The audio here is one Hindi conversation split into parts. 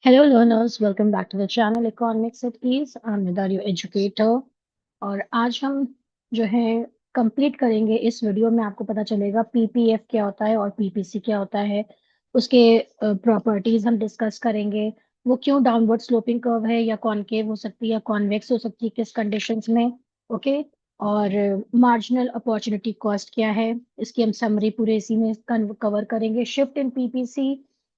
Hello learners, welcome back to the channel Economics at Ease. I'm Nidar, your educator. और आज हम जो है कंप्लीट करेंगे इस वीडियो में। आपको पता चलेगा पीपीएफ क्या होता है और पीपीसी क्या होता है, उसके प्रॉपर्टीज हम डिस्कस करेंगे। वो क्यों डाउनवर्ड स्लोपिंग कर्व है, या कॉनकेव हो सकती है या कॉन्वेक्स हो सकती है, किस कंडीशंस में। ओके। और मार्जिनल अपॉर्चुनिटी कॉस्ट क्या है, इसकी हम समरी पूरे इसी में कवर करेंगे। Shift in PPC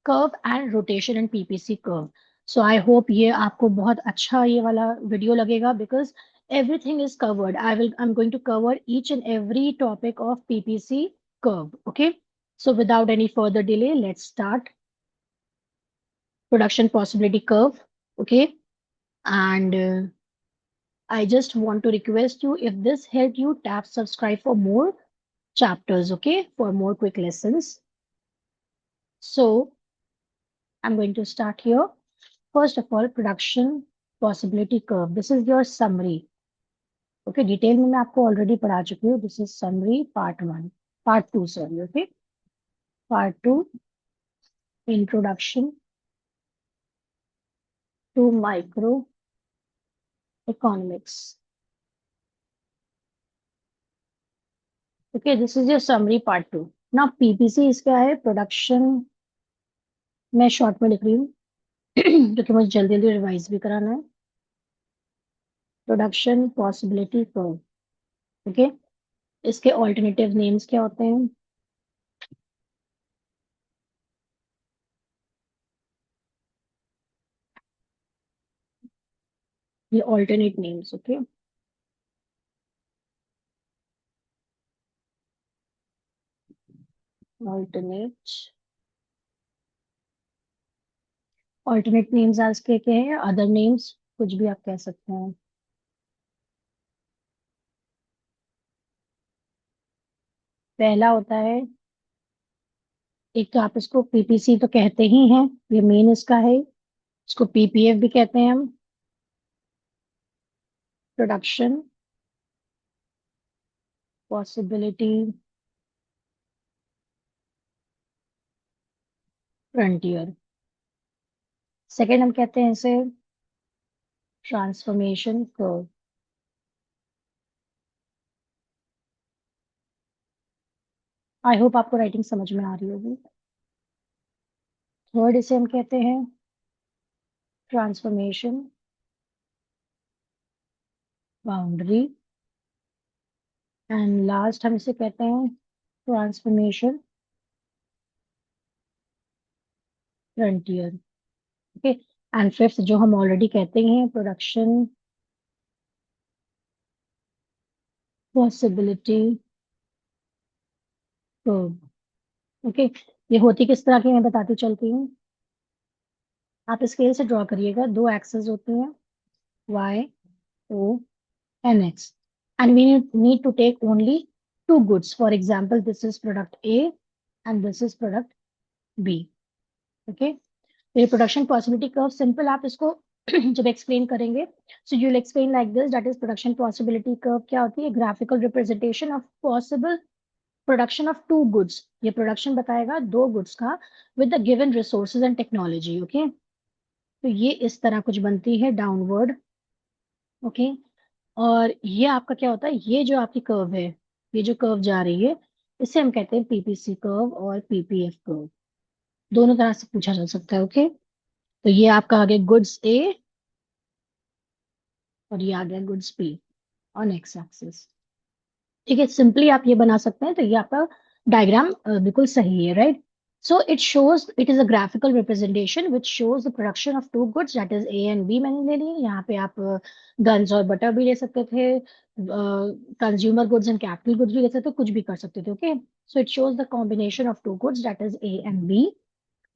curve and rotation in PPC curve. So I hope ये आपको बहुत अच्छा ये वाला वीडियो लगेगा, because everything is covered. I'm going to cover each and every topic of PPC curve. Okay. So without any further delay, let's start. Production possibility curve. Okay. And I just want to request you, if this helped you, tap subscribe for more chapters. Okay. For more quick lessons. So I'm going to start here. First of all, production possibility curve. This is your summary. Okay, detail में मैं आपको ऑलरेडी पढ़ा चुकी हूँ। This is summary part two sorry. Okay, part two, introduction to micro economics. Okay, this is your summary part two. ना पीपीसी इसका है प्रोडक्शन, मैं शॉर्ट में लिख रही हूँ क्योंकि मुझे जल्दी जल्दी रिवाइज भी कराना है। Production possibility curve. ओके, इसके ऑल्टरनेटिव नेम्स क्या होते हैं? ये alternate names. Okay, alternate alternate names आज के क्या है, अदर नेम्स कुछ भी आप कह सकते हैं। पहला होता है, एक तो आप इसको पीपीसी तो कहते ही हैं, ये मेन इसका है। इसको पीपीएफ भी कहते हैं हम, प्रोडक्शन पॉसिबिलिटी फ्रंटियर। सेकंड हम कहते हैं इसे ट्रांसफॉर्मेशन कर्व। आई होप आपको राइटिंग समझ में आ रही होगी। थर्ड इसे हम कहते हैं ट्रांसफॉर्मेशन बाउंड्री। एंड लास्ट हम इसे कहते हैं transformation frontier. Okay, and fifth जो हम ऑलरेडी कहते हैं, प्रोडक्शन पॉसिबिलिटी कर्व। ओके, ये होती किस तरह की मैं बताती चलती हूँ। आप स्केल से ड्रॉ करिएगा, दो एक्सेस होते हैं, y o and x, and we need to take only two goods. For example, this is product A and this is product B. Okay, ये प्रोडक्शन पॉसिबिलिटी कर्व सिंपल आप इसको जब एक्सप्लेन करेंगे, so you will explain like this, that is production possibility curve क्या होती है? Graphical representation of possible production of two goods. ये प्रोडक्शन बताएगा दो गुड्स का with the given resources and technology. Okay, तो ये इस तरह कुछ बनती है डाउनवर्ड। ओके, और ये आपका क्या होता है, ये जो आपकी कर्व है, ये जो कर्व जा रही है, इसे हम कहते हैं पीपीसी कर्व और पीपीएफ कर्व। दोनों तरह से पूछा जा सकता है। ओके, तो ये आपका आ गया गुड्स ए और ये आ गया goods be on x axis. ठीक है, सिंपली आप ये बना सकते हैं। तो ये आपका डायग्राम बिल्कुल सही है, right? So it shows, it is a graphical representation which shows the production of two goods, that is A and B. मैंने ले लिए यहाँ पे, आप गन्स और बटर भी ले सकते थे, consumer goods and capital goods भी ले सकते थे, कुछ भी कर सकते थे। Okay, so it shows the combination of two goods, that is A and B,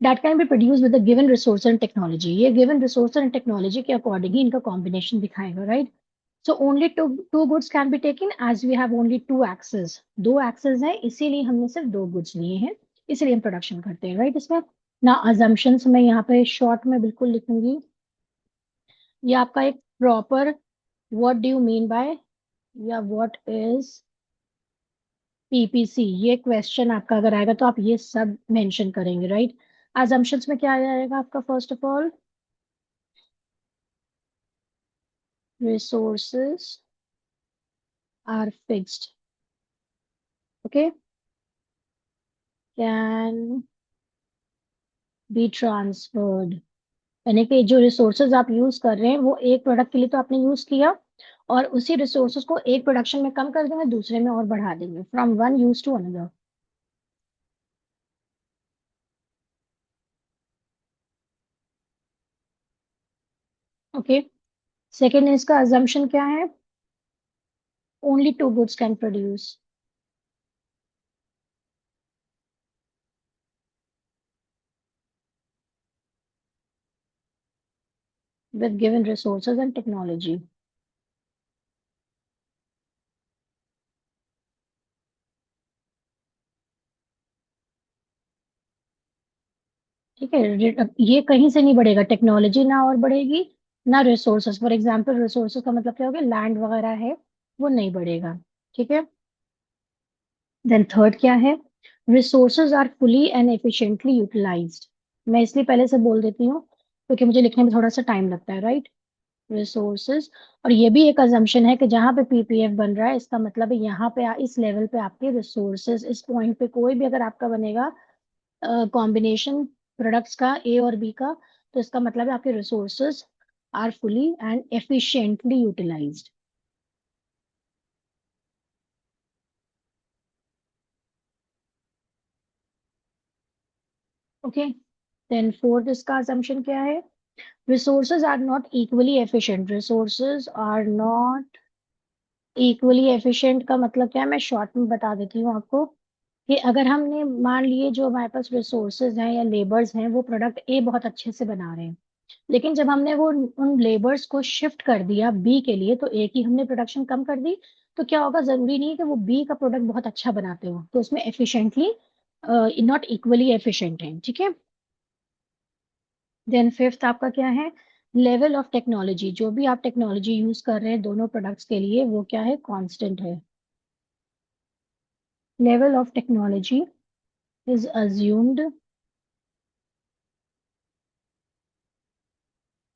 that can be produce with the given resource and technology. ये गिवन रिसोर्स एंड टेक्नोलॉजी के अकॉर्डिंग ही इनका कॉम्बिनेशन दिखाएगा, right? So only two goods can be taken as we have only two axes. दो axes है, इसीलिए हमने सिर्फ दो goods लिए हैं, इसीलिए हम प्रोडक्शन करते हैं, राइट? इसमें ना assumptions मैं यहाँ पे शॉर्ट में बिल्कुल लिखूंगी। ये आपका एक proper what do you mean by या what is PPC, ये क्वेश्चन आपका अगर आएगा तो आप ये सब मेंशन करेंगे, राइट? assumptions में क्या आ जाएगा आपका? First of all resources are fixed. Okay, can be transferred. यानी कि जो रिसोर्सेज आप यूज कर रहे हैं वो एक प्रोडक्ट के लिए तो आपने यूज किया, और उसी रिसोर्सेज को एक प्रोडक्शन में कम कर देंगे, दूसरे में और बढ़ा देंगे, from one use to another. Okay, second इसका अजम्पशन क्या है? Only two goods can produce with given resources and technology. ठीक है, ये कहीं से नहीं बढ़ेगा, टेक्नोलॉजी ना और बढ़ेगी ना रिसोर्सेज। फॉर एग्जांपल रिसोर्सेज का मतलब क्या हो गया, लैंड वगैरह है, वो नहीं बढ़ेगा। ठीक है, देन थर्ड क्या है? Resources are fully and efficiently utilised. मैं इसलिए पहले से बोल देती हूँ क्योंकि मुझे लिखने में थोड़ा सा टाइम लगता है, राइट? रिसोर्सेज, और ये भी एक अजम्पशन है कि जहां पे पीपीएफ बन रहा है इसका मतलब है यहाँ पे इस लेवल पे आपके रिसोर्सेज, इस पॉइंट पे कोई भी अगर आपका बनेगा कॉम्बिनेशन प्रोडक्ट्स का ए और बी का, तो इसका मतलब है आपके resources are fully and efficiently utilised. Okay, then fourth इसका assumption क्या है? Resources are not equally efficient. Resources are not equally efficient का मतलब क्या है, मैं शॉर्ट में बता देती हूँ आपको कि अगर हमने मान लिए जो हमारे पास रिसोर्सेज हैं या लेबर्स हैं वो प्रोडक्ट ए बहुत अच्छे से बना रहे हैं, लेकिन जब हमने वो उन लेबर्स को शिफ्ट कर दिया बी के लिए तो ए की हमने प्रोडक्शन कम कर दी, तो क्या होगा, जरूरी नहीं है कि वो बी का प्रोडक्ट बहुत अच्छा बनाते हो, तो उसमें एफिशिएंटली नॉट इक्वली एफिशिएंट है। ठीक है, देन फिफ्थ आपका क्या है? लेवल ऑफ टेक्नोलॉजी, जो भी आप टेक्नोलॉजी यूज कर रहे हैं दोनों प्रोडक्ट्स के लिए वो क्या है, कांस्टेंट है। Level of technology is assumed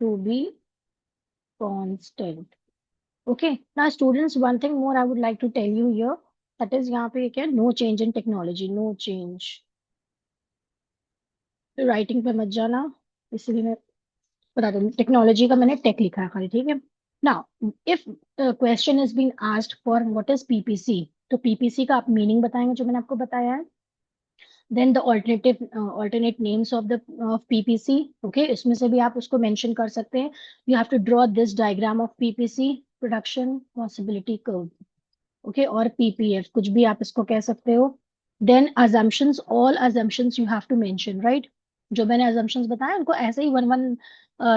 to be constant. Okay, now students, one thing more I would like to tell you here, that is यहाँ पे क्या, no change in technology, no change. Writing पे मत जाना, इसलिए मैं बता दूँ टेक्नोलॉजी का मैंने टेक लिखा है खाली। ठीक है, now if question is been asked for what is PPC, तो पीपीसी का आप मीनिंग बताएंगे जो मैंने आपको बताया है। Then the alternate names of the PPC. Okay, इसमें से भी आप उसको मेंशन कर सकते हैं। You have to draw this diagram of PPC, production possibility curve. Okay, और पीपीएफ कुछ भी आप इसको कह सकते हो। Then assumptions, all assumptions you have to mention, right? जो मैंने अजम्पशंस बताया उनको ऐसे ही वन वन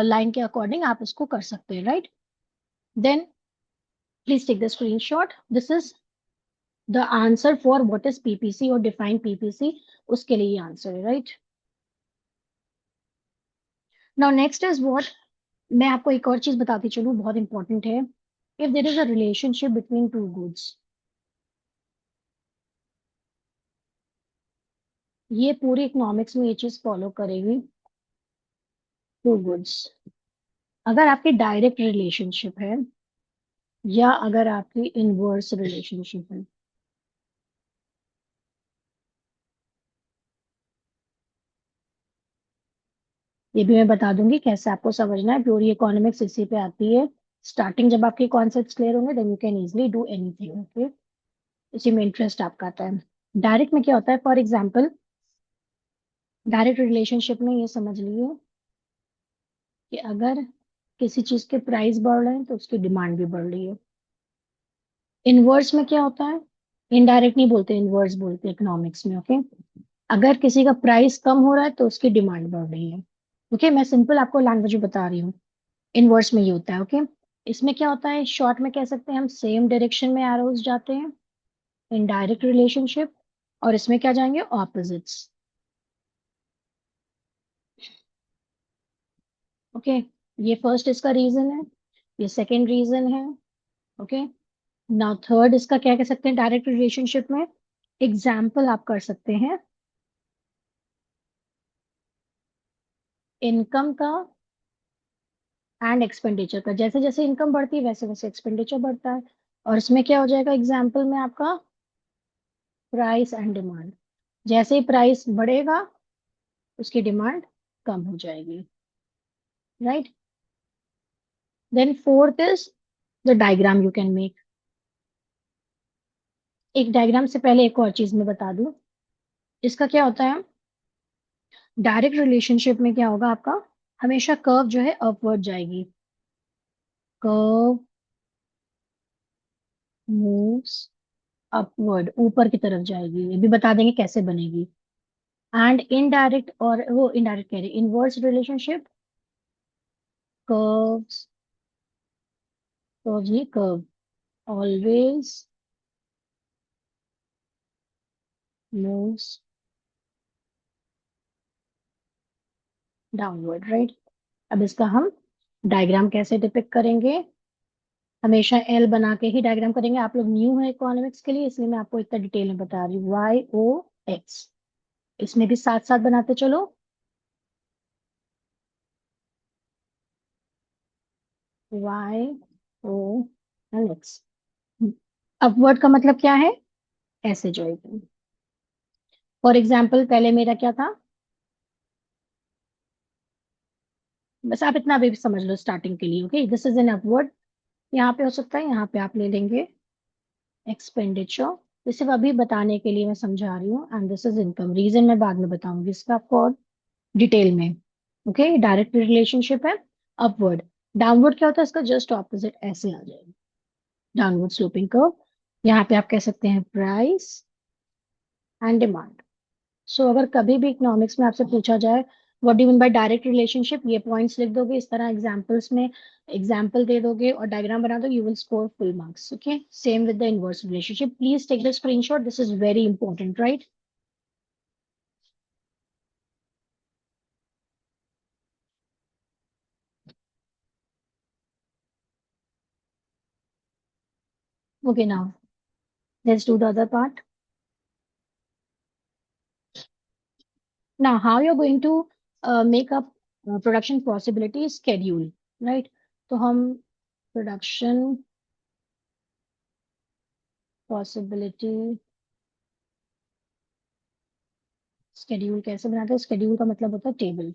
लाइन के अकॉर्डिंग आप इसको कर सकते हैं, right? Then please take the screenshot, this is the answer for what is PPC और डिफाइन पीपीसी, उसके लिए आंसर है, right? Now next is what, मैं आपको एक और चीज बताती चलूं, बहुत इंपॉर्टेंट है। If there is a relationship between two goods, ये पूरी इकोनॉमिक्स में ये चीज फॉलो करेगी। टू गुड्स, अगर आपकी डायरेक्ट रिलेशनशिप है या अगर आपकी इनवर्स रिलेशनशिप है, ये भी मैं बता दूंगी कैसे आपको समझना है। प्योरी इकोनॉमिक्स इसी पे आती है। स्टार्टिंग जब आपके कॉन्सेप्ट्स क्लियर होंगे then you can easily do anything. Okay, इसी में इंटरेस्ट आपका आता है। डायरेक्ट में क्या होता है, फॉर एग्जाम्पल डायरेक्ट रिलेशनशिप में ये समझ लीजिए कि अगर किसी चीज के प्राइस बढ़ रहे हैं तो उसकी डिमांड भी बढ़ रही है। इनवर्स में क्या होता है, इनडायरेक्ट नहीं बोलते, इनवर्स बोलते हैं इकोनॉमिक्स में। ओके, अगर किसी का प्राइस कम हो रहा है तो उसकी डिमांड बढ़ रही है। ओके, मैं सिंपल आपको लैंग्वेज में बता रही हूँ। इनवर्स में ये होता है। ओके, इसमें क्या होता है, शॉर्ट में कह सकते हैं हम सेम डायरेक्शन में एरोज जाते हैं, इन डायरेक्ट रिलेशनशिप, और इसमें क्या जाएंगे, ऑपोजिट्स। ओके, ये फर्स्ट इसका रीजन है, ये सेकेंड रीजन है। ओके, नाउ थर्ड इसका क्या कह सकते हैं डायरेक्ट रिलेशनशिप में, एग्जाम्पल आप कर सकते हैं इनकम का एंड एक्सपेंडिचर का, जैसे जैसे इनकम बढ़ती है वैसे वैसे एक्सपेंडिचर बढ़ता है। और इसमें क्या हो जाएगा एग्जाम्पल में आपका प्राइस एंड डिमांड, जैसे ही प्राइस बढ़ेगा उसकी डिमांड कम हो जाएगी, right. Then fourth is the diagram you can make. एक डायग्राम से पहले एक और चीज मैं बता दूं, इसका क्या होता है, डायरेक्ट रिलेशनशिप में क्या होगा आपका, हमेशा कर्व जो है अपवर्ड जाएगी, कर्व मूव्स अपवर्ड, ऊपर की तरफ जाएगी, ये भी बता देंगे कैसे बनेगी। एंड इनडायरेक्ट, और वो इनडायरेक्ट कह रही इनवर्स रिलेशनशिप, कर्व्स, कर्व्स नहीं curve always moves downward, right. अब इसका हम डायग्राम कैसे डिपिक्ट करेंगे, हमेशा एल बना के ही डायग्राम करेंगे। आप लोग न्यू है इकोनॉमिक्स के लिए इसलिए मैं आपको इतना डिटेल में बता रही हूँ, वाई ओ एक्स, इसमें भी साथ साथ बनाते चलो। Y O and X, upward का मतलब क्या है, ऐसे जाएगी। फॉर एग्जाम्पल पहले मेरा क्या था, बस आप इतना भी समझ लो स्टार्टिंग के लिए, okay this is an upward. यहाँ पे हो सकता है, यहाँ पे आप ले लेंगे एक्सपेंडिचर, ये सिर्फ अभी बताने के लिए मैं समझा रही हूँ। And this is income, reason मैं बाद में बताऊंगी इसका आपको और डिटेल में। ओके डायरेक्ट रिलेशनशिप है अपवर्ड। डाउनवर्ड क्या होता है इसका जस्ट ऑपोजिट, ऐसे आ जाएगा डाउनवर्ड स्लोपिंग कर्व। यहाँ पे आप कह सकते हैं प्राइस एंड डिमांड। सो अगर कभी भी इकोनॉमिक्स में आपसे पूछा जाए what do mean by direct relationship, ये पॉइंट्स लिख दोगे इस तरह एग्जांपल्स में, एग्जांपल दे दोगे और डायग्राम बना दो, you will score full marks. Okay same with the inverse relationship, please take the screenshot, this is very important, right. Okay now let's do the other part. Now, how you're going to make up production possibility schedule, right? तो हम production possibility schedule कैसे बनाते हैं, schedule का मतलब होता है table.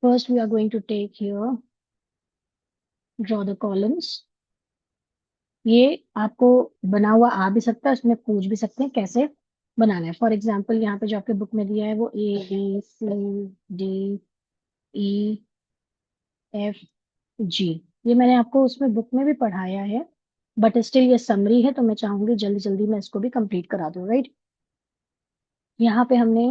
First we are going to take here, draw the columns। ये आपको बना हुआ आ भी सकता है, उसमें पूछ भी सकते हैं कैसे बनाना है। फॉर एग्जाम्पल यहाँ पे जो आपके बुक में दिया है वो A B C D E F G, ये मैंने आपको उसमें बुक में भी पढ़ाया है, बट स्टिल ये समरी है तो मैं चाहूंगी जल्दी जल्दी मैं इसको भी कंप्लीट करा दूं, राइट। यहाँ पे हमने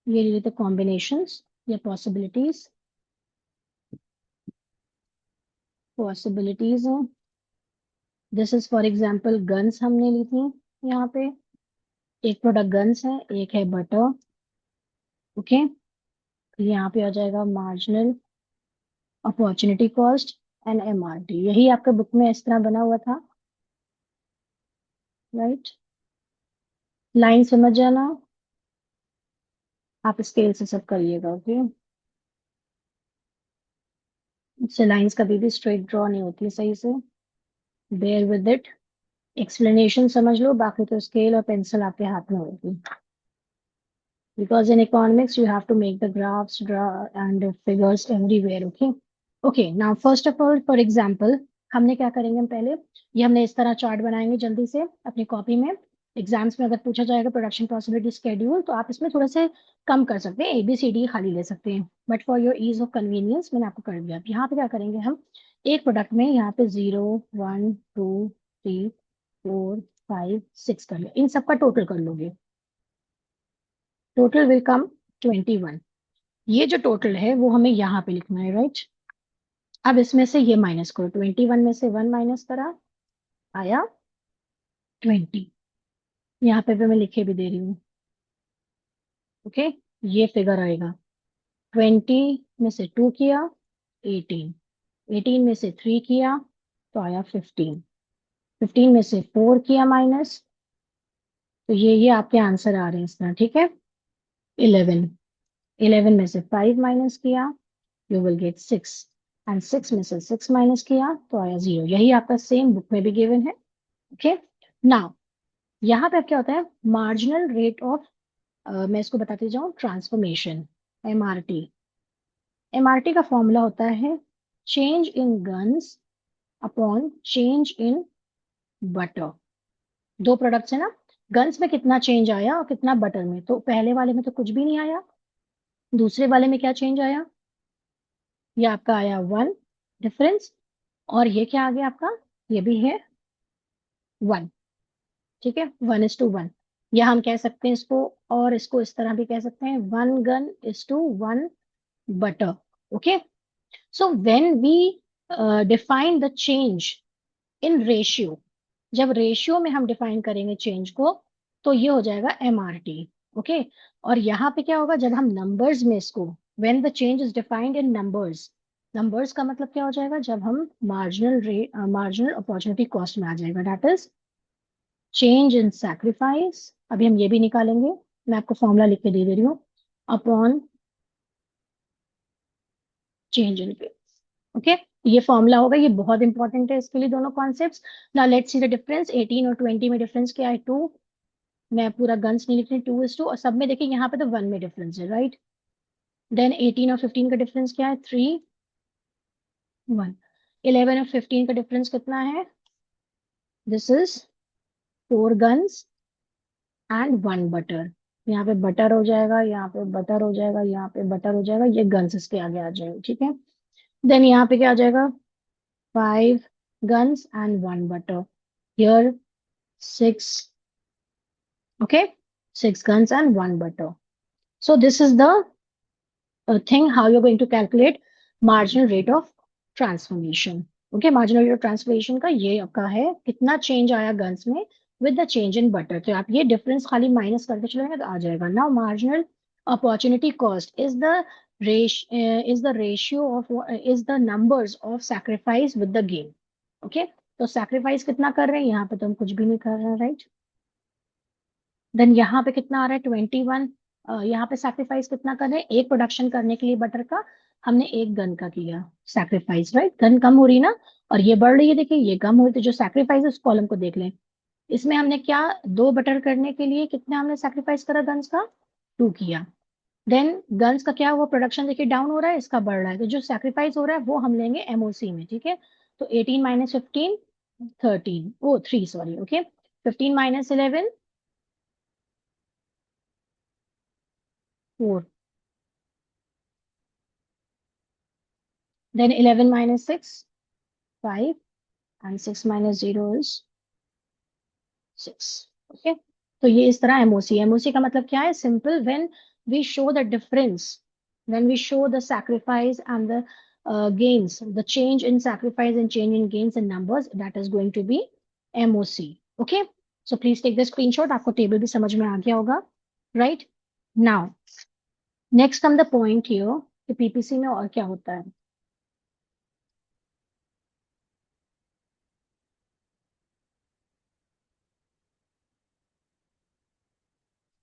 ये लिए थे कॉम्बिनेशंस या पॉसिबिलिटीज, पॉसिबिलिटीज हैं। This is for example guns हमने ली थी यहाँ पे, एक प्रोडक्ट गन्स है, एक है बटर, ओके। यहाँ पे आ जाएगा marginal opportunity cost and MRT, यही आपके बुक में इस तरह बना हुआ था, राइट। लाइन समझ जाना, आप स्केल से सब करिएगा, ओके। इससे लाइंस कभी भी स्ट्रेट ड्रॉ नहीं होती सही से, बेयर विद इट। एक्सप्लेनेशन समझ लो, बाकी तो स्केल और पेंसिल आपके हाथ में होगी, because in economics you have to make the graphs draw and figures everywhere, okay. Okay now first of all for example हमने क्या करेंगे, हम पहले ये हमने इस तरह चार्ट बनाएंगे जल्दी से अपनी कॉपी में। एग्जाम्स में अगर पूछा जाएगा प्रोडक्शन पॉसिबिलिटी स्केड्यूल तो आप इसमें थोड़ा से कम कर सकते हैं, ABCD खाली ले सकते हैं, but for your ease of convenience मैंने आपको कर दिया। अब यहाँ पे क्या करेंगे हम, एक प्रोडक्ट में यहाँ पे 0 1 2 3 4 5 6 कर लो, इन सबका टोटल कर लोगे, टोटल विल कम 21। ये जो टोटल है वो हमें यहाँ पे लिखना है, राइट। अब इसमें से ये माइनस करो, 21 में से 1 माइनस करा, आया 20। यहाँ पे भी मैं लिखे भी दे रही हूँ, ओके। ये फिगर आएगा, 20 में से 2 किया 18, 18 में से 3 किया तो आया 15, 15 में से 4 किया माइनस, तो ये आपके आंसर आ रहे हैं इस तरह, ठीक है। 11, 11 में से 5 माइनस किया, यू विल गेट 6। एंड 6 में से 6 माइनस किया तो आया 0। यही आपका सेम बुक में भी गिवन है। ओके, नाउ यहाँ पे अब क्या होता है, मार्जिनल रेट ऑफ, मैं इसको बताती जाऊँ, ट्रांसफॉर्मेशन, एमआरटी। एमआरटी का फॉर्मूला होता है change in guns upon change in butter. दो प्रोडक्ट्स है ना, गन्स में कितना चेंज आया और कितना बटर में, तो पहले वाले में तो कुछ भी नहीं आया, दूसरे वाले में क्या चेंज आया, ये आपका आया 1 डिफरेंस, और ये क्या आ गया आपका, ये भी है 1। ठीक है, 1:1, या हम कह सकते हैं इसको, और इसको इस तरह भी कह सकते हैं 1 gun:1 butter। Okay, so when we define the change in ratio, जब रेशियो में हम डिफाइन करेंगे चेंज को, तो ये हो जाएगा एमआरटी। ओके, और यहाँ पे क्या होगा, जब हम नंबर्स में इसको, when the change is defined in numbers, numbers का मतलब क्या हो जाएगा, जब हम marginal rate, marginal opportunity cost में आ जाएगा, that is change in sacrifice. अभी हम ये भी निकालेंगे, मैं आपको फॉर्मूला लिख के दे रही हूँ, अपॉन चेंज इन पे। ओके, ये फॉर्मूला होगा, ये बहुत इंपॉर्टेंट है इसके लिए दोनों concepts. Now let's see the difference, 18 और 20 में डिफरेंस क्या है, 2। मैं पूरा गन्स नहीं लिख रही, 2:2, और सब में देखिए यहाँ पे तो 1 में डिफरेंस है, राइट। देन 18 और 15 का डिफरेंस क्या है, 3, 1। 11 और 15 का डिफरेंस कितना है, this is 4 guns and 1 butter. यहाँ पे बटर हो जाएगा, यहाँ पे बटर हो जाएगा, यहाँ पे बटर हो जाएगा, ये गन्स इसके आगे आ जाएगा, ठीक है। देन यहाँ पे क्या आ जाएगा, 5 guns and 1 butter, here 6, okay, 6 guns and 1 butter. So this is the thing how you're going to calculate marginal rate of transformation. Okay, marginal rate of transformation का ये आपका है कितना चेंज आया गन्स में with the change in butter, तो आप ये डिफरेंस खाली माइनस करके चलेंगे तो आ जाएगा। Now marginal opportunity cost is the ratio of, is the numbers of sacrifice with the gain. Okay, तो सैक्रिफाइस कितना कर रहे हैं, यहाँ पे तो हम कुछ भी नहीं कर रहे हैं, राइट। देन यहाँ पे कितना आ रहा है, 21। यहाँ पे सैक्रिफाइस कितना कर रहे हैं, एक प्रोडक्शन करने के लिए बटर का हमने एक गन का किया सैक्रिफाइस, राइट। गन कम हो रही ना, और ये बढ़ रही है, देखिए ये कम हो रही, तो जो सैक्रिफाइस है उस कॉलम को देख लें, इसमें हमने क्या, 2 बटर करने के लिए कितना हमने सैक्रिफाइस करा गन्स का, 2 किया। देन गन्स का क्या हुआ, प्रोडक्शन देखिए डाउन हो रहा है, इसका बढ़ रहा है, तो जो सैक्रिफाइस हो रहा है वो हम लेंगे एमओसी में, ठीक है। तो 18 minus 15, 13, oh 3 sorry, okay. 15 minus 11, 4। Then 11 minus 6, 5, and 6 minus 0 is 6। Okay, तो ये इस तरह एमओसी, एमओसी का मतलब क्या है, simple, when we show the difference, when we show the sacrifice and the gains, the change in sacrifice and change in gains and numbers, that is going to be MOC. Okay, so please take the screenshot, आपको टेबल भी समझ में आ गया होगा, right? Now next come the point here कि पीपीसी में और क्या होता है।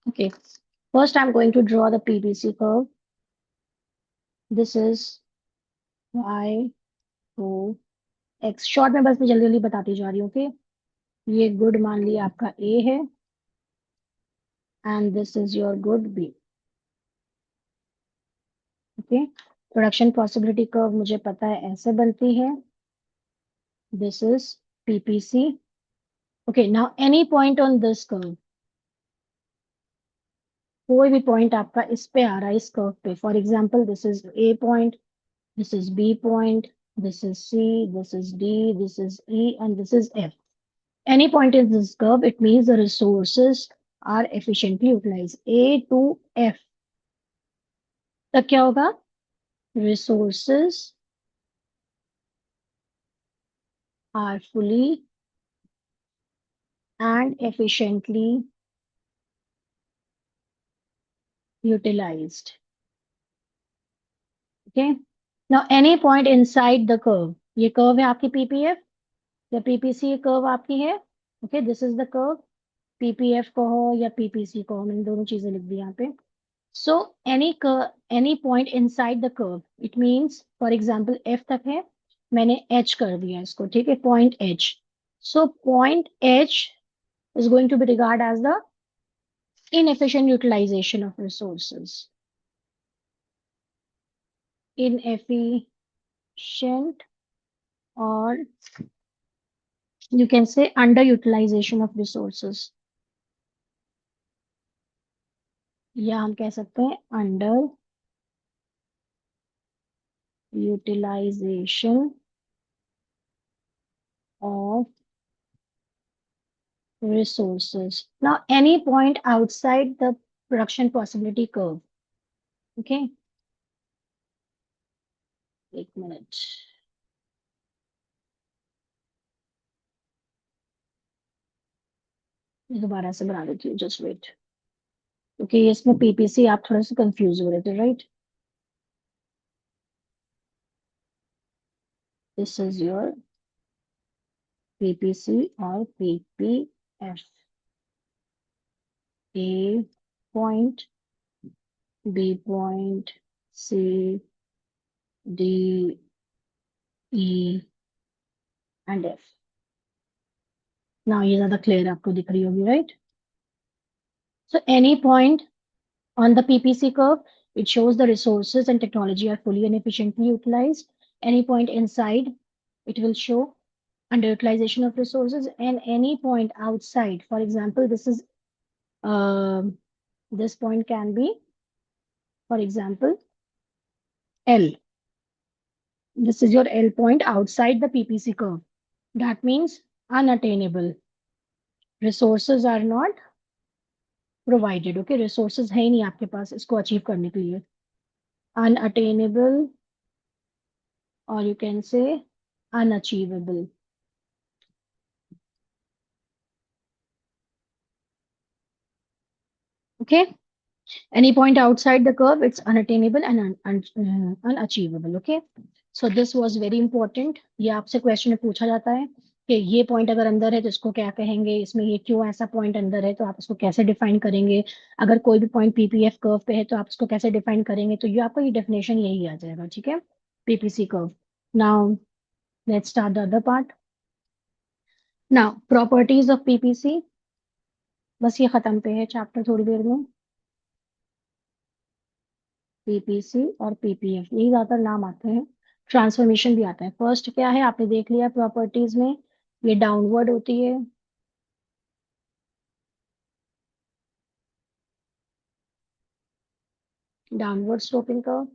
Okay, first I'm going to draw the PPC curve. This is y o x, short में बस मैं जल्दी जल्दी बताती जा रही हूँ। okay, ये गुड मान लिया आपका A है, and this is your good B। Okay, production possibility curve मुझे पता है ऐसे बनती है, this is PPC। Okay, now any point on this curve, कोई भी पॉइंट आपका इस पे आ रहा है इस कर्व पे, for example this is A point, this is B point, this is C, this is D, this is E, and this is F. Any point in this curve, it means the resources are efficiently utilized. A to F तक क्या होगा, resources are fully and efficiently utilized. Okay, now any point inside the curve, ये curve है आपकी PPF या PPC, ये curve आपकी है। Okay, this is the curve, PPF कहो या PPC कहो, मैंने दोनों चीजें लिख दी यहाँ पे। सो any point inside the curve, it means for example F तक है, मैंने एच कर दिया इसको, ठीक है, point H. So point H is going to be regarded as the inefficient utilization of resources. Inefficient, or you can say underutilization of resources. या हम कह सकते हैं under utilisation of resources. Now, any point outside the production possibility curve. Okay. एक मिनट, दोबारा से बना देती हूँ, जस्ट वेट, क्योंकि इसमें पीपीसी आप थोड़ा सा कंफ्यूज हो रहे थे, right. This is your PPC और PPF. A point, B point, C, D, E and F. Now ये ज्यादा क्लियर आपको दिख रही होगी, right. So any point on the PPC curve, it shows the resources and technology are fully and efficiently utilized. Any point inside, it will show underutilization of resources, and any point outside, for example, um this point can be, for example, L. This is your L point outside the PPC curve. That means unattainable. Resources are not provided. Okay, resources है ही नहीं आपके पास इसको अचीव करने के लिए. Unattainable, or you can say unachievable. Okay, any point outside the curve, it's unattainable and unachievable. Okay, so this was very important. ये आपसे क्वेश्चन में पूछा जाता है कि ये पॉइंट अगर अंदर है तो इसको क्या कहेंगे, इसमें ये क्यों ऐसा पॉइंट अंदर है, तो आप इसको कैसे डिफाइन करेंगे. अगर कोई भी पॉइंट पीपीएफ कर्व पे है तो आप इसको कैसे डिफाइन करेंगे, तो ये आपको ये डेफिनेशन यही आ जाएगा, ठीक है, PPC curve. Now let's start the other part. Now properties of PPC, बस ये खत्म पे है चैप्टर थोड़ी देर में. पीपीसी और पीपीएफ यही ज्यादातर नाम आते हैं. ट्रांसफॉर्मेशन भी आता है. फर्स्ट क्या है आपने देख लिया प्रॉपर्टीज में, ये डाउनवर्ड होती है, downward sloping curve.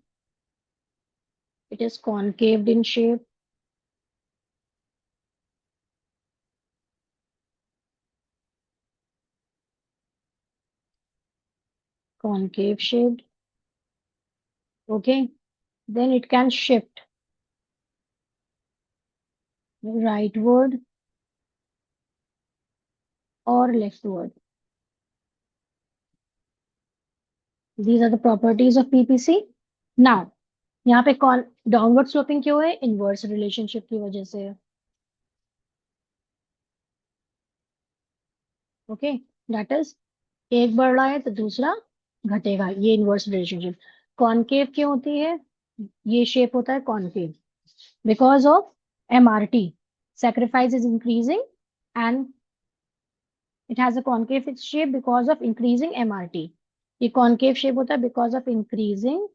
It is concaved in shape, concave shaped. Okay, then it can shift rightward or leftward. These are the properties of PPC. Now यहाँ पे कौन डाउनवर्ड स्लोपिंग क्यों है, इनवर्स रिलेशनशिप की वजह से. ओके, दैट इज एक बढ़ रहा है तो दूसरा घटेगा, ये इनवर्स रिलेशनशिप. कॉनकेव क्यों होती है, ये शेप होता है concave because of MRT, sacrifice is increasing and it has a concave shape because of increasing MRT. ये concave shape होता है because of increasing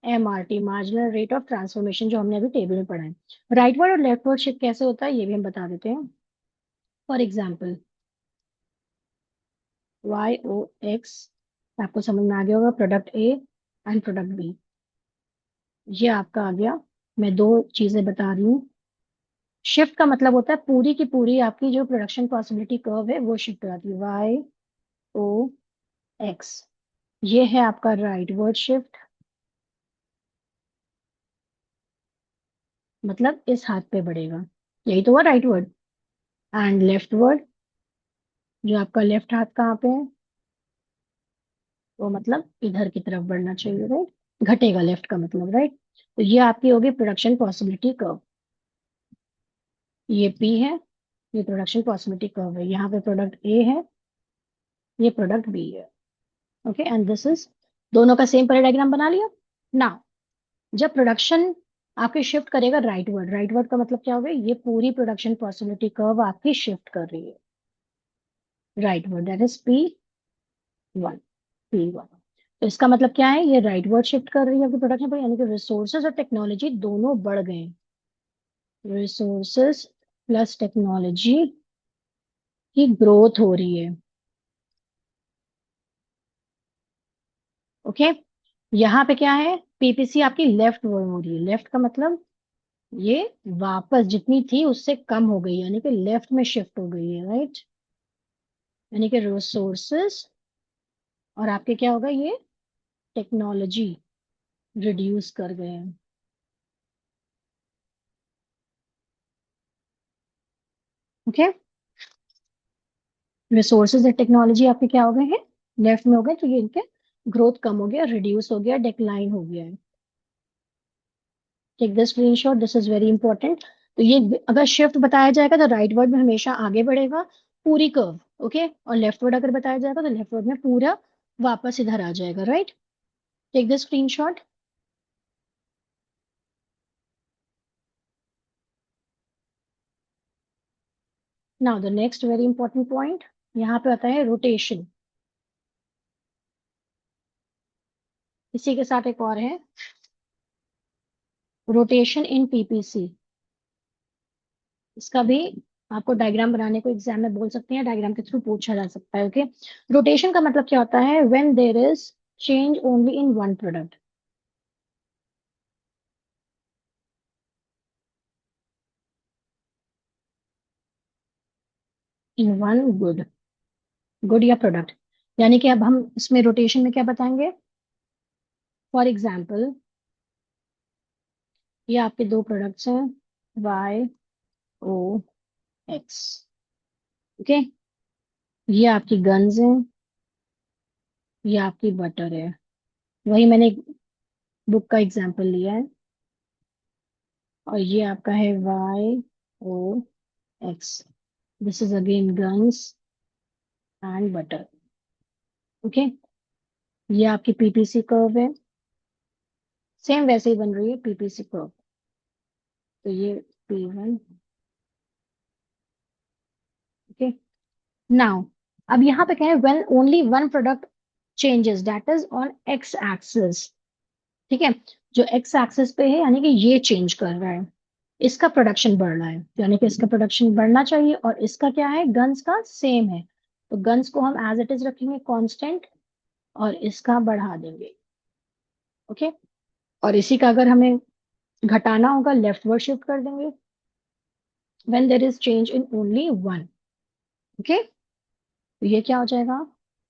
MRT, marginal rate of transformation, जो हमने अभी टेबल में पढ़ा है. राइटवर्ड और लेफ्टवर्ड शिफ्ट कैसे होता है ये भी हम बता देते हैं. For example Y O X, आपको समझ में आ गया होगा, product A and product B, ये आपका आ गया. मैं दो चीजें बता रही हूँ. शिफ्ट का मतलब होता है पूरी की पूरी आपकी जो प्रोडक्शन पॉसिबिलिटी कर्व है वो शिफ्ट हो जाती है. वाई ओ एक्स, ये है आपका राइटवर्ड शिफ्ट, मतलब इस हाथ पे बढ़ेगा, यही तो हुआ राइटवर्ड. एंड लेफ्टवर्ड, जो आपका लेफ्ट हाथ कहाँ पे है, वो मतलब इधर की तरफ बढ़ना चाहिए, राइट, घटेगा लेफ्ट का मतलब, राइट. तो ये आपकी होगी प्रोडक्शन पॉसिबिलिटी कर्व. ये पी है, ये प्रोडक्शन पॉसिबिलिटी कर्व है. यहाँ पे प्रोडक्ट ए है, ये प्रोडक्ट बी है. ओके, एंड दिस इज दोनों का सेम पहले डायग्राम बना लिया ना। जब प्रोडक्शन आपके शिफ्ट करेगा राइटवर्ड, राइटवर्ड का मतलब क्या होगा, ये पूरी प्रोडक्शन पॉसिबिलिटी कर्व आपकी शिफ्ट कर रही है rightward, that is P1, P1। तो इसका मतलब क्या है, ये राइटवर्ड शिफ्ट कर रही है आपकी प्रोडक्शन पर, यानी कि रिसोर्सेज और टेक्नोलॉजी दोनों बढ़ गए। रिसोर्सेज प्लस टेक्नोलॉजी की ग्रोथ हो रही है। ओके, यहाँ पे क्या है, पीपीसी आपकी लेफ्ट वर्ड हो रही है। लेफ्ट का मतलब ये वापस जितनी थी उससे कम हो गई, यानी कि लेफ्ट में शिफ्ट हो गई है, राइट। यानी कि रिसोर्सेस और आपके क्या होगा, ये टेक्नोलॉजी रिड्यूस कर गए हैं। ओके, रिसोर्सेज और टेक्नोलॉजी आपके क्या हो गए हैं, लेफ्ट में हो गए, तो ये इनके ग्रोथ कम हो गया, रिड्यूस हो गया, डिक्लाइन हो गया है। Take the screenshot, this is very important. तो ये अगर शिफ्ट बताया जाएगा तो राइट वर्ड में हमेशा आगे बढ़ेगा पूरी कर्व। ओके, और लेफ्ट वर्ड अगर बताया जाएगा तो लेफ्ट वर्ड में पूरा वापस इधर आ जाएगा, right. Take the screenshot. Now the next very important point, यहाँ पे आता है रोटेशन। इसी के साथ एक और है, रोटेशन इन पीपीसी। इसका भी आपको डायग्राम बनाने को एग्जाम में बोल सकते हैं, डायग्राम के थ्रू पूछा जा सकता है। ओके, रोटेशन का मतलब क्या होता है, when there is change only in one product. In one good, good या प्रोडक्ट, यानी कि अब हम इसमें रोटेशन में क्या बताएंगे। फॉर एग्जाम्पल, ये आपके दो प्रोडक्ट्स हैं, YOX। ओके, ये आपकी गन्स हैं, ये आपकी बटर है। वही मैंने एक बुक का एग्जाम्पल लिया है। और ये आपका है YOX, this is again guns and butter. Okay, ये आपकी पीपीसी कर्व है, सेम वैसे ही बन रही है पीपीसी कर्व। तो ये P1। ओके, नाउ अब यहाँ पे क्या है, when only one product changes that is on x axis. ठीक है, जो एक्स एक्सिस पे है यानी कि ये चेंज कर रहा है, इसका प्रोडक्शन बढ़ रहा है, यानी कि इसका प्रोडक्शन बढ़ना चाहिए, और इसका क्या है, गन्स का सेम है, तो गन्स को हम एज इट इज रखेंगे कांस्टेंट, और इसका बढ़ा देंगे। ओके, और इसी का अगर हमें घटाना होगा लेफ्टवर्ड शिफ्ट कर देंगे, when there is change in only one. Okay, तो ये क्या हो जाएगा,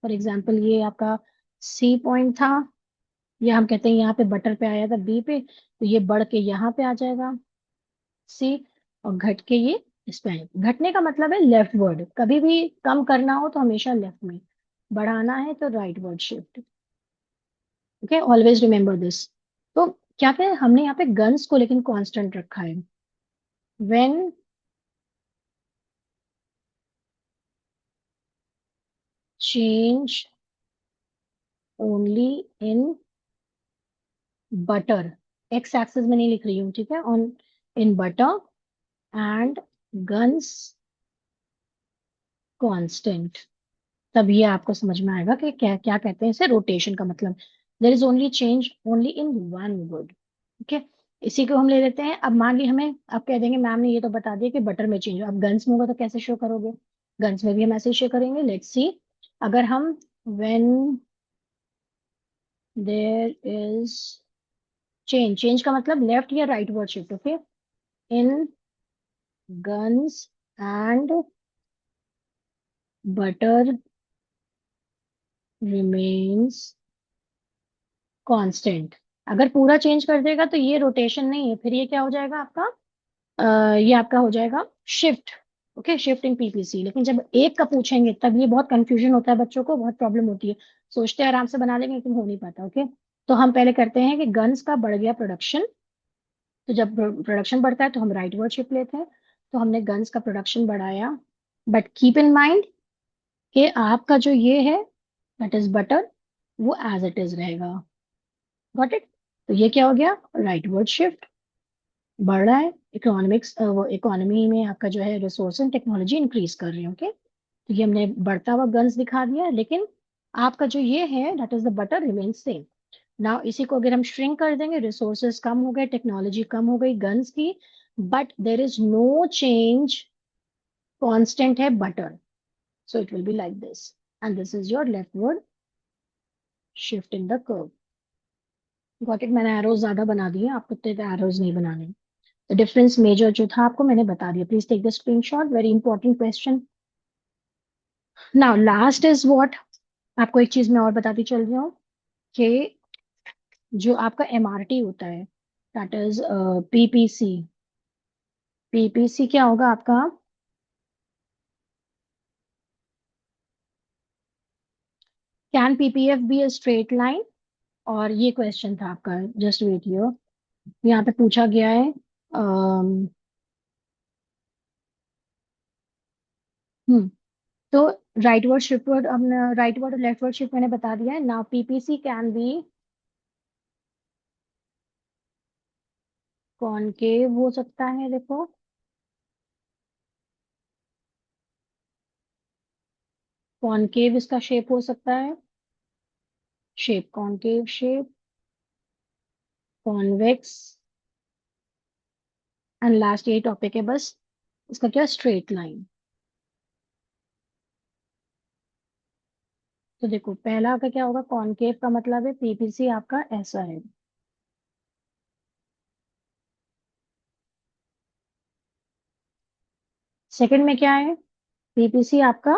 फॉर एग्जाम्पल ये आपका सी पॉइंट था, ये हम कहते हैं यहाँ पे बटर पे आया था बी पे, तो ये बढ़ के यहाँ पे आ जाएगा सी, और घट के ये इस पे आएगा। घटने का मतलब है लेफ्ट वर्ड, कभी भी कम करना हो तो हमेशा लेफ्ट में, बढ़ाना है तो right word shift. Okay, always remember this. तो क्या क्या है, हमने यहाँ पे गन्स को लेकिन कांस्टेंट रखा है। When change only in butter, x axis में नहीं लिख रही हूँ, ठीक है, on in butter and guns constant, तब ये आपको समझ में आएगा कि क्या क्या कहते हैं इसे, रोटेशन का मतलब there is only change only in one good. Okay, इसी को हम ले लेते हैं। अब मान ली हमें, आप कह देंगे मैम ने ये तो बता दिया कि बटर में चेंज हो, अब गन्स में होगा तो कैसे शो करोगे, गन्स में भी हम ऐसे शो करेंगे। लेट्स सी, अगर हम when there is change, change का मतलब लेफ्ट या rightward shift, okay, in guns and butter remains constant, अगर पूरा चेंज कर देगा तो ये रोटेशन नहीं है, फिर ये क्या हो जाएगा आपका, ये आपका हो जाएगा shift. Okay, shift in PPC. लेकिन जब एक का पूछेंगे तब ये बहुत कंफ्यूजन होता है, बच्चों को बहुत प्रॉब्लम होती है, सोचते हैं आराम से बना लेंगे लेकिन हो नहीं पाता। ओके, तो हम पहले करते हैं कि गन्स का बढ़ गया प्रोडक्शन, तो जब प्रोडक्शन बढ़ता है तो हम राइट वर्ड शिफ्ट लेते हैं, तो हमने गन्स का प्रोडक्शन बढ़ाया, बट कीप इन माइंड कि आपका जो ये है दैट इज बटर, वो एज इट इज रहेगा। Got it? तो ये क्या हो गया, राइटवर्ड शिफ्ट। बढ़ रहा है इकोनॉमिक्स, वो इकोनॉमी में आपका जो है रिसोर्स एंड टेक्नोलॉजी इंक्रीज कर रही है। ओके, तो ये हमने बढ़ता हुआ गन्स दिखा दिया, लेकिन आपका जो ये है that is the butter remain same. Now इसी को अगर हम श्रिंक कर देंगे, रिसोर्सेज कम हो गए, टेक्नोलॉजी कम हो गई गन्स की, but there is no change, constant है butter. So it will be like this, and this is your leftward shift in the curve. Got it? मैंने एरोज ज्यादा बना दिए, आपको इतने एरोज नहीं बनाने। द डिफरेंस मेजर जो था आपको मैंने बता दिया। Please take the screenshot, very important question. Now last is what, आपको एक चीज मैं और बताती चल रही हूँ कि जो आपका एमआरटी होता है, दैट इज पीपीसी। पीपीसी क्या होगा आपका, can PPF be a straight line? और ये क्वेश्चन था आपका, जस्ट वेट हियर, यहाँ पे पूछा गया है। अम, हम्म तो राइट वर्ड शिफ्ट वर्ड, हमने राइट वर्ड और लेफ्ट वर्ड शिफ्ट मैंने बता दिया है। Now PPC can be concave हो सकता है, देखो कॉनकेव इसका शेप हो सकता है, shape concave shape, convex, and last यही टॉपिक है बस, इसका क्या, स्ट्रेट लाइन। तो देखो पहला का क्या होगा, कॉनकेव का मतलब है पीपीसी आपका ऐसा है। सेकंड में क्या है, पीपीसी आपका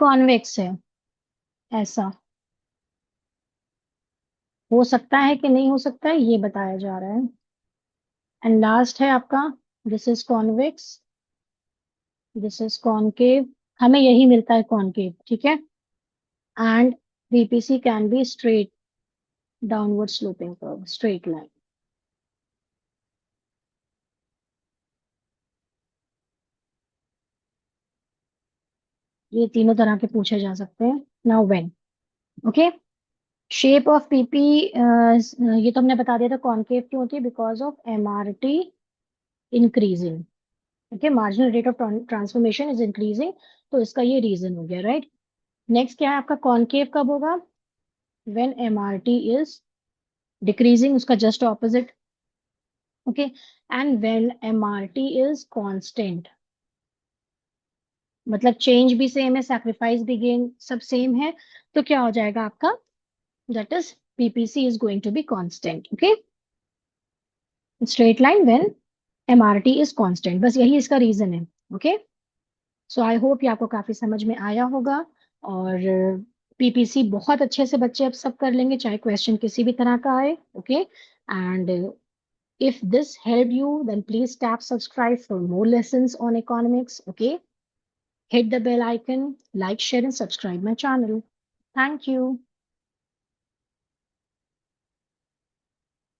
कॉन्वेक्स है, ऐसा। हो सकता है कि नहीं हो सकता है, ये बताया जा रहा है। एंड लास्ट है आपका, this is convex, this is concave, हमें यही मिलता है कॉनकेव, ठीक है। And PPC can be straight downward sloping curve, straight line. ये तीनों तरह के पूछे जा सकते हैं। Now when, okay, shape of PP, ये तो हमने बता दिया था, कॉनकेव क्यों होती है, because of MRT increasing. Okay, marginal rate of transformation is increasing, तो इसका ये रीजन हो गया, राइट। नेक्स्ट क्या है आपका, कॉनकेव कब होगा, व्हेन एमआरटी इज डिक्रीजिंग, उसका just opposite. Okay, and when MRT is constant, मतलब चेंज भी सेम है, सैक्रिफाइस भी गेन सब सेम है, तो क्या हो जाएगा आपका, that is PPC is going to be constant. Okay, straight line when MRT is constant, बस यही इसका रीजन है। ओके, सो आई होप ये आपको काफी समझ में आया होगा। और पीपीसी बहुत अच्छे से बच्चे अब सब कर लेंगे, चाहे क्वेश्चन किसी भी तरह का आए। Okay, and if this helped you, then please tap subscribe for more lessons on economics. Okay, hit the bell icon, like, share, and subscribe my channel. Thank you.